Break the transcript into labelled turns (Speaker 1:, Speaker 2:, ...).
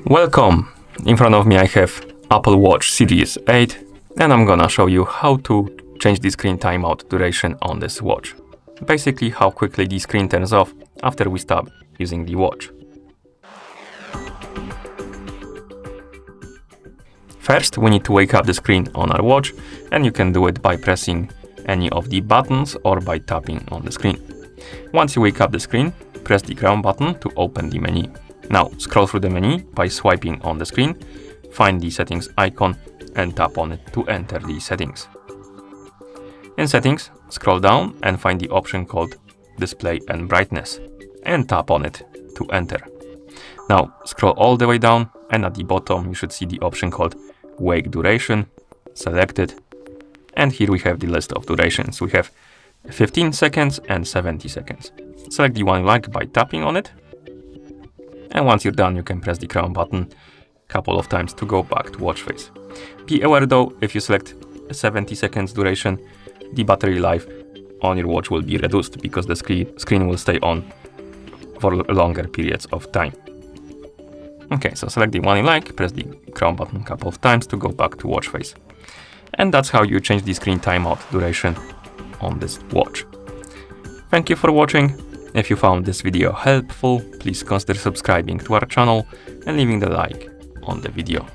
Speaker 1: Welcome! In front of me I have Apple Watch Series 8 and I'm gonna show you how to change the screen timeout duration on this watch. Basically how quickly the screen turns off after we stop using the watch. First we need to wake up the screen on our watch, and you can do it by pressing any of the buttons or by tapping on the screen. Once you wake up the screen, press the crown button to open the menu. Now scroll through the menu by swiping on the screen, find the settings icon and tap on it to enter the settings. In settings, scroll down and find the option called display and brightness and tap on it to enter. Now scroll all the way down and at the bottom you should see the option called wake duration, select it, and here we have the list of durations. We have 15 seconds and 70 seconds. Select the one you like by tapping on it. And once you're done, you can press the crown button a couple of times to go back to watch face. Be aware though, if you select 70 seconds duration, the battery life on your watch will be reduced because the screen will stay on for longer periods of time. Okay, so select the one you like, press the crown button a couple of times to go back to watch face. And that's how you change the screen timeout duration on this watch. Thank you for watching. If you found this video helpful, please consider subscribing to our channel and leaving the like on the video.